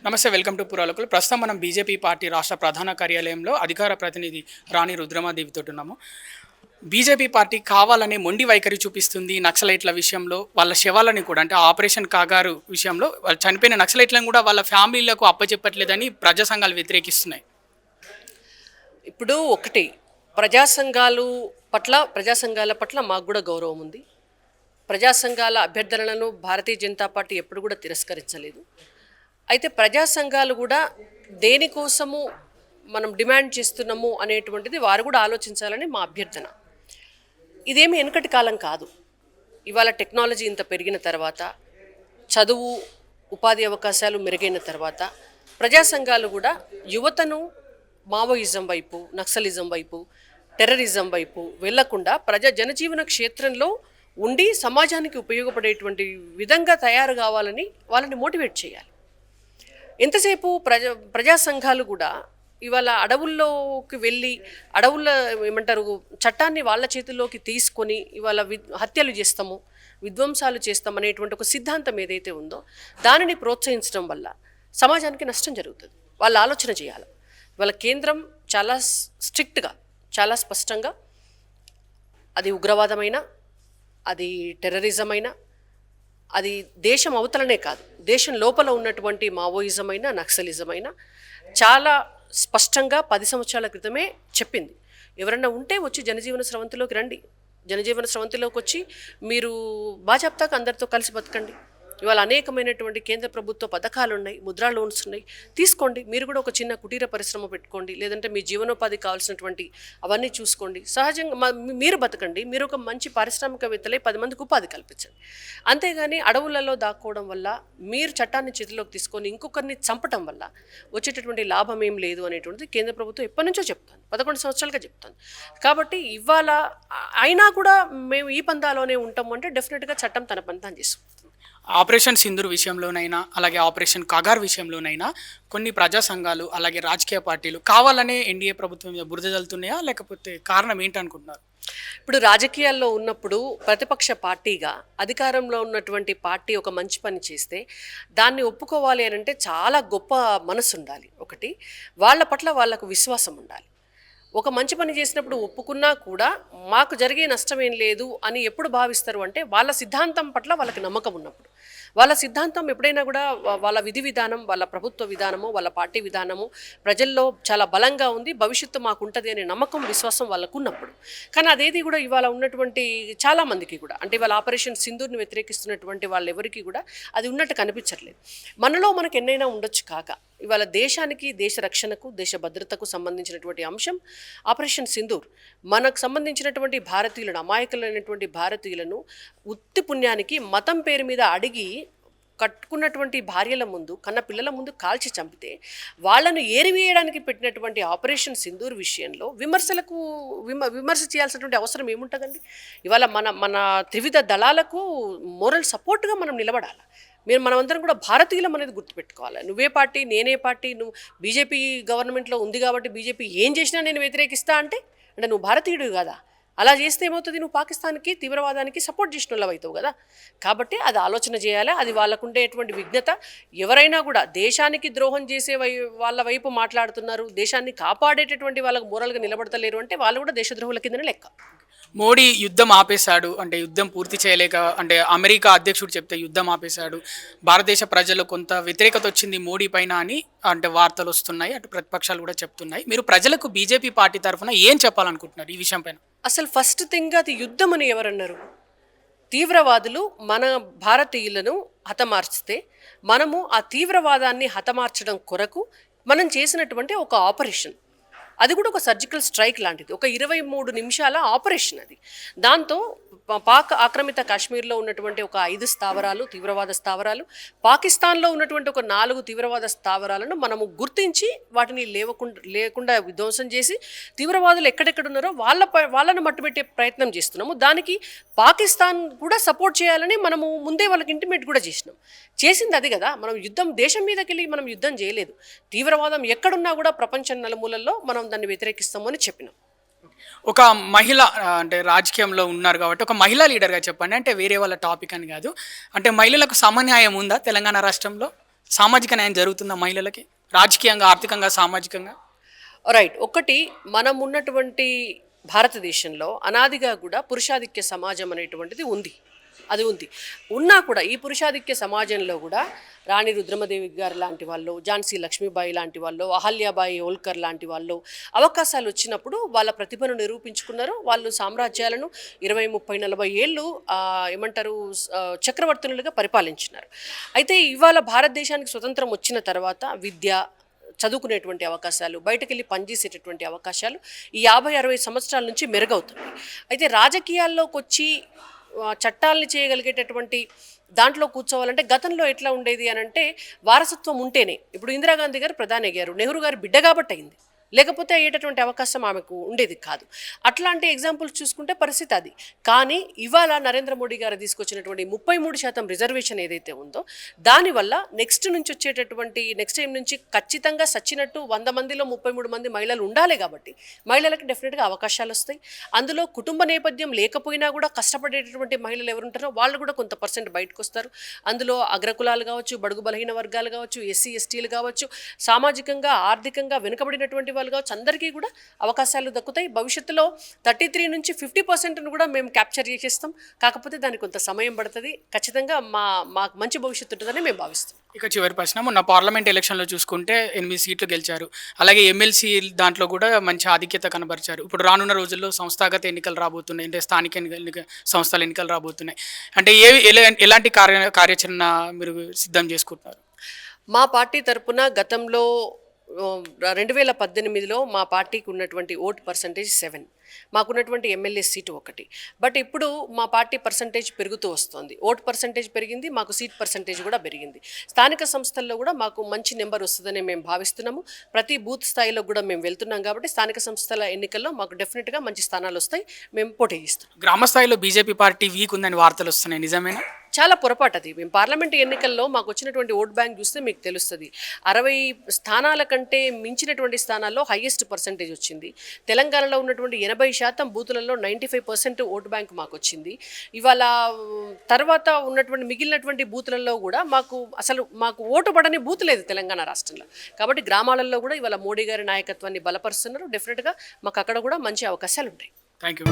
నమస్తే, welcome to పురాలకులు. ప్రస్తుతం మనం బీజేపీ పార్టీ రాష్ట్ర ప్రధాన కార్యాలయంలో అధికార ప్రతినిధి రాణి రుద్రమాదేవితో ఉన్నాము. బీజేపీ పార్టీ కావాలనే మొండి వైఖరి చూపిస్తుంది నక్సలైట్ల విషయంలో. వాళ్ళ శవాలని కూడా, అంటే ఆపరేషన్ కాగారు విషయంలో వాళ్ళు చనిపోయిన నక్సలైట్లను కూడా వాళ్ళ ఫ్యామిలీలకు అప్పచెప్పట్లేదని ప్రజా సంఘాలు వ్యతిరేకిస్తున్నాయి. ఇప్పుడు ఒకటి ప్రజా సంఘాల పట్ల మాకు కూడా గౌరవం ఉంది. ప్రజా సంఘాల అభ్యర్థనలను భారతీయ జనతా పార్టీ ఎప్పుడు కూడా తిరస్కరించలేదు. అయితే ప్రజా సంఘాలు కూడా దేనికోసము మనం డిమాండ్ చేస్తున్నాము అనేటువంటిది వారు కూడా ఆలోచించాలని మా అభ్యర్థన. ఇదేమి వెనుకటి కాలం కాదు. ఇవాళ టెక్నాలజీ ఇంత పెరిగిన తర్వాత, చదువు ఉపాధి అవకాశాలు మెరుగైన తర్వాత ప్రజా సంఘాలు కూడా యువతను మావోయిజం వైపు, నక్సలిజం వైపు, టెర్రరిజం వైపు వెళ్లకుండా జనజీవన క్షేత్రంలో ఉండి సమాజానికి ఉపయోగపడేటువంటి విధంగా తయారు కావాలని వాళ్ళని మోటివేట్ చేయాలి. ఎంతసేపు ప్రజా సంఘాలు కూడా ఇవాళ అడవుల్లోకి వెళ్ళి అడవుల్లో ఏమంటారు చట్టాన్ని వాళ్ళ చేతుల్లోకి తీసుకొని ఇవాళ హత్యలు చేస్తాము, విధ్వంసాలు చేస్తాం అనేటువంటి ఒక సిద్ధాంతం ఏదైతే ఉందో దానిని ప్రోత్సహించడం వల్ల సమాజానికి నష్టం జరుగుతుంది. వాళ్ళు ఆలోచన చేయాలి. ఇవాళ కేంద్రం చాలా స్ట్రిక్ట్గా, చాలా స్పష్టంగా అది ఉగ్రవాదమైనా, అది టెర్రరిజం అయినా, అది దేశం అవతలనే కాదు, దేశం లోపల ఉన్నటువంటి మావోయిజం అయినా, నక్సలిజం అయినా చాలా స్పష్టంగా 10 సంవత్సరాల క్రితమే చెప్పింది. ఎవరన్నా ఉంటే వచ్చి జనజీవన స్రవంతిలోకి రండి, జనజీవన స్రవంతిలోకి వచ్చి మీరు బాజాప్తాగా అందరితో కలిసి బతకండి. ఇవాళ అనేకమైనటువంటి కేంద్ర ప్రభుత్వ పథకాలు ఉన్నాయి, ముద్రా లోన్స్ ఉన్నాయి, తీసుకోండి. మీరు కూడా ఒక చిన్న కుటీర పరిశ్రమ పెట్టుకోండి, లేదంటే మీ జీవనోపాధి కావాల్సినటువంటి అవన్నీ చూసుకోండి. సహజంగా మీరు బతకండి. మీరు ఒక మంచి పారిశ్రామికవేత్తలే 10 మందికి ఉపాధి కల్పించండి. అంతేగాని అడవులలో దాక్కోవడం వల్ల, మీరు చట్టాన్ని చేతిలోకి తీసుకొని ఇంకొకరిని చంపటం వల్ల వచ్చేటటువంటి లాభం ఏం లేదు అనేటువంటిది కేంద్ర ప్రభుత్వం ఎప్పటి నుంచో చెప్తాను, 11 సంవత్సరాలుగా చెప్తాను. కాబట్టి ఇవాళ అయినా కూడా మేము ఈ పందాలోనే ఉంటాము అంటే డెఫినెట్గా చట్టం తన పని తాను చేసుకుంటుంది. ఆపరేషన్ సింధూర్ విషయంలోనైనా, అలాగే ఆపరేషన్ కాగార్ విషయంలోనైనా కొన్ని ప్రజా సంఘాలు అలాగే రాజకీయ పార్టీలు కావాలనే ఎన్డీఏ ప్రభుత్వం మీద బురద జల్లుతున్నాయా, లేకపోతే కారణం ఏంటనుకుంటున్నారు? ఇప్పుడు రాజకీయాల్లో ఉన్నప్పుడు ప్రతిపక్ష పార్టీగా అధికారంలో ఉన్నటువంటి పార్టీ ఒక మంచి పని చేస్తే దాన్ని ఒప్పుకోవాలి అని అంటే చాలా గొప్ప మనసు ఉండాలి. ఒకటి, వాళ్ళ పట్ల వాళ్ళకు విశ్వాసం ఉండాలి. ఒక మంచి పని చేసినప్పుడు ఒప్పుకున్నా కూడా మాకు జరిగే నష్టం ఏం లేదు అని ఎప్పుడు భావిస్తారు అంటే వాళ్ళ సిద్ధాంతం పట్ల వాళ్ళకి నమ్మకం ఉన్నప్పుడు. వాళ్ళ సిద్ధాంతం ఎప్పుడైనా కూడా వాళ్ళ విధి విధానం, వాళ్ళ ప్రభుత్వ విధానము, వాళ్ళ పార్టీ విధానము ప్రజల్లో చాలా బలంగా ఉంది, భవిష్యత్తు మాకు ఉంటుంది అనే నమ్మకం, విశ్వాసం వాళ్ళకు ఉన్నప్పుడు. కానీ అదేది కూడా ఇవాళ ఉన్నటువంటి చాలామందికి కూడా, అంటే ఇవాళ ఆపరేషన్ సింధూర్ని వ్యతిరేకిస్తున్నటువంటి వాళ్ళు ఎవరికి కూడా అది ఉన్నట్టు కనిపించట్లేదు. మనలో మనకు ఎన్నైనా ఉండొచ్చు కాక ఇవాళ దేశానికి, దేశ రక్షణకు, దేశ భద్రతకు సంబంధించినటువంటి అంశం ఆపరేషన్ సింధూర్. మనకు సంబంధించినటువంటి భారతీయులను, అమాయకులైనటువంటి భారతీయులను ఉత్తి పుణ్యానికి మతం పేరు మీద అడిగి కట్టుకున్నటువంటి భార్యల ముందు, కన్న పిల్లల ముందు కాల్చి చంపితే వాళ్లను ఏరివేయడానికి పెట్టినటువంటి ఆపరేషన్ సింధూర్ విషయంలో విమర్శ చేయాల్సినటువంటి అవసరం ఏముంటుందండి? ఇవాళ మన త్రివిధ దళాలకు మోరల్ సపోర్ట్గా మనం నిలబడాలి. మనమందరం కూడా భారతీయులం అనేది గుర్తుపెట్టుకోవాలి. నువ్వే పార్టీ, నేనే పార్టీ, నువ్వు బీజేపీ గవర్నమెంట్లో ఉంది కాబట్టి బీజేపీ ఏం చేసినా నేను వ్యతిరేకిస్తా అంటే నువ్వు భారతీయుడు కదా. అలా చేస్తే ఏమవుతుంది? నువ్వు పాకిస్తాన్కి, తీవ్రవాదానికి సపోర్ట్ చేసిన వాళ్ళు అవుతావు కదా. కాబట్టి అది ఆలోచన చేయాలి. అది వాళ్ళకుండేటువంటి విజ్ఞత. ఎవరైనా కూడా దేశానికి ద్రోహం చేసే వాళ్ళ వైపు మాట్లాడుతున్నారు, దేశాన్ని కాపాడేటటువంటి వాళ్ళకు మోరల్గా నిలబడతలేరు అంటే వాళ్ళు కూడా దేశద్రోహుల కిందనే లెక్క. మోడీ యుద్ధం ఆపేశాడు అంటే యుద్ధం పూర్తి చేయలేక, అంటే అమెరికా అధ్యక్షుడు చెప్తే యుద్ధం ఆపేశాడు, భారతదేశ ప్రజలు కొంత వ్యతిరేకత వచ్చింది మోడీ పైన అని అంటే వార్తలు వస్తున్నాయి, అటు ప్రతిపక్షాలు కూడా చెప్తున్నాయి. మీరు ప్రజలకు బీజేపీ పార్టీ తరఫున ఏం చెప్పాలనుకుంటున్నారు ఈ విషయం పైన? అసలు ఫస్ట్ థింగ్, అది యుద్ధం అని ఎవరన్నారు? తీవ్రవాదులు మన భారతీయులను హతమార్చితే మనము ఆ తీవ్రవాదాన్ని హతమార్చడం కొరకు మనం చేసినటువంటి ఒక ఆపరేషన్, అది కూడా ఒక సర్జికల్ స్ట్రైక్ లాంటిది, ఒక 23 నిమిషాల ఆపరేషన్ అది. దాంతో పాక్ ఆక్రమిత కాశ్మీర్లో ఉన్నటువంటి ఒక 5 స్థావరాలు, తీవ్రవాద స్థావరాలు, పాకిస్తాన్లో ఉన్నటువంటి ఒక 4 తీవ్రవాద స్థావరాలను మనము గుర్తించి వాటిని లేకుండా విధ్వంసం చేసి తీవ్రవాదులు ఎక్కడెక్కడున్నారో వాళ్ళను మట్టుబెట్టే ప్రయత్నం చేస్తున్నాము. దానికి పాకిస్తాన్ కూడా సపోర్ట్ చేయాలని మనము ముందే వాళ్ళకి ఇంటిమేట్ కూడా చేసింది అది కదా. మనం దేశం మీదకి వెళ్ళి మనం యుద్ధం చేయలేదు. తీవ్రవాదం ఎక్కడున్నా కూడా ప్రపంచం నలుమూలల్లో మనం దాన్ని వ్యతిరేకిస్తామని చెప్పినాం. ఒక మహిళ అంటే రాజకీయంలో ఉన్నారు కాబట్టి ఒక మహిళా లీడర్గా చెప్పండి, అంటే వేరే వాళ్ళ టాపిక్ అని కాదు, అంటే మహిళలకు సమన్యాయం ఉందా తెలంగాణ రాష్ట్రంలో? సామాజిక న్యాయం జరుగుతుందా మహిళలకి రాజకీయంగా, ఆర్థికంగా, సామాజికంగా? రైట్. ఒకటి, మనం ఉన్నటువంటి భారతదేశంలో అనాదిగా కూడా పురుషాధిక్య సమాజం అనేటువంటిది ఉంది. అది ఉంది. ఉన్నా కూడా ఈ పురుషాధిక్య సమాజంలో కూడా రాణి రుద్రమదేవి గారు లాంటి వాళ్ళు, ఝాన్సీ లక్ష్మీబాయి లాంటి వాళ్ళు, అహల్యాబాయి హోల్కర్ లాంటి వాళ్ళు అవకాశాలు వచ్చినప్పుడు వాళ్ళ ప్రతిభను నిరూపించుకున్నారు. వాళ్ళు సామ్రాజ్యాలను 20, 30, 40 ఏళ్ళు ఏమంటారు చక్రవర్తులుగా పరిపాలించినారు. అయితే ఇవాళ భారతదేశానికి స్వతంత్రం వచ్చిన తర్వాత విద్య, చదువుకునేటువంటి అవకాశాలు, బయటకెళ్ళి పనిచేసేటటువంటి అవకాశాలు ఈ 50-60 సంవత్సరాల నుంచి మెరుగవుతున్నాయి. అయితే రాజకీయాల్లోకి వచ్చి చట్టాలని చేయగలిగేటటువంటి దాంట్లో కూర్చోవాలంటే గతంలో ఎట్లా ఉండేది అని అంటే వారసత్వం ఉంటేనే. ఇప్పుడు ఇందిరాగాంధీ గారు ప్రధాని అయ్యారు, నెహ్రూ గారు బిడ్డ కాబట్టి అయింది, లేకపోతే అయ్యేటటువంటి అవకాశం ఆమెకు ఉండేది కాదు. అట్లాంటి ఎగ్జాంపుల్స్ చూసుకుంటే పరిస్థితి అది. కానీ ఇవాళ నరేంద్ర మోడీ గారు తీసుకొచ్చినటువంటి 33% రిజర్వేషన్ ఏదైతే ఉందో దానివల్ల నెక్స్ట్ టైం నుంచి ఖచ్చితంగా సచ్చినట్టు 100 మందిలో 33 మంది మహిళలు ఉండాలి. కాబట్టి మహిళలకు డెఫినెట్గా అవకాశాలు వస్తాయి. అందులో కుటుంబ నేపథ్యం లేకపోయినా కూడా కష్టపడేటటువంటి మహిళలు ఎవరుంటారో వాళ్ళు కూడా కొంత పర్సెంట్ బయటకు వస్తారు. అందులో అగ్రకులాలు కావచ్చు, బడుగు బలహీన వర్గాలు కావచ్చు, ఎస్సీ ఎస్టీలు కావచ్చు, సామాజికంగా ఆర్థికంగా వెనుకబడినటువంటి వాళ్ళు కావచ్చు, అందరికీ కూడా అవకాశాలు దక్కుతాయి. భవిష్యత్తులో 33 నుంచి 50%ను కూడా మేము క్యాప్చర్ చేసేస్తాం. కాకపోతే దానికి కొంత సమయం పడుతుంది. ఖచ్చితంగా మాకు మంచి భవిష్యత్తు ఉంటుందని మేము భావిస్తాం. ఇక చివరి ప్రశ్న, మొన్న పార్లమెంట్ ఎలక్షన్లో చూసుకుంటే 8 సీట్లు గెలిచారు. అలాగే ఎమ్మెల్సీ దాంట్లో కూడా మంచి ఆధిక్యత కనబరిచారు. ఇప్పుడు రానున్న రోజుల్లో సంస్థాగత ఎన్నికలు రాబోతున్నాయి, అంటే స్థానిక సంస్థల ఎన్నికలు రాబోతున్నాయి. అంటే ఎలాంటి కార్యాచరణ మీరు సిద్ధం చేసుకుంటున్నారు? మా పార్టీ తరపున గతంలో 2018లో మా పార్టీకి ఉన్నటువంటి ఓటు పర్సంటేజ్ 7, మాకున్నటువంటి ఎమ్మెల్యే సీటు 1. బట్ ఇప్పుడు మా పార్టీ పర్సంటేజ్ పెరుగుతూ వస్తుంది. ఓటు పర్సంటేజ్ పెరిగింది, మాకు సీట్ పర్సంటేజ్ కూడా పెరిగింది. స్థానిక సంస్థల్లో కూడా మాకు మంచి నెంబర్ వస్తుందని మేము భావిస్తున్నాము. ప్రతి బూత్ స్థాయిలో కూడా మేము వెళ్తున్నాం. కాబట్టి స్థానిక సంస్థల ఎన్నికల్లో మాకు డెఫినెట్గా మంచి స్థానాలు వస్తాయి. మేము పోటీ చేస్తాం. గ్రామ స్థాయిలో బీజేపీ పార్టీ వీక్ ఉందని వార్తలు వస్తున్నాయి, నిజమేనా? చాలా పొరపాటు అది. మేము పార్లమెంటు ఎన్నికల్లో మాకు వచ్చినటువంటి ఓట్ బ్యాంక్ చూస్తే మీకు తెలుస్తుంది. 60 స్థానాల కంటే మించినటువంటి స్థానాల్లో హైయెస్ట్ పర్సంటేజ్ వచ్చింది. తెలంగాణలో ఉన్నటువంటి 80% బూతులలో 95% ఓట్ బ్యాంక్ మాకు వచ్చింది. ఇవాళ తర్వాత ఉన్నటువంటి మిగిలినటువంటి బూతులలో కూడా మాకు ఓటు పడని బూత్ లేదు తెలంగాణ రాష్ట్రంలో. కాబట్టి గ్రామాలలో కూడా ఇవాళ మోడీ గారి నాయకత్వాన్ని బలపరుస్తున్నారు. డెఫినెట్గా మాకు అక్కడ కూడా మంచి అవకాశాలు ఉంటాయి. Thank you.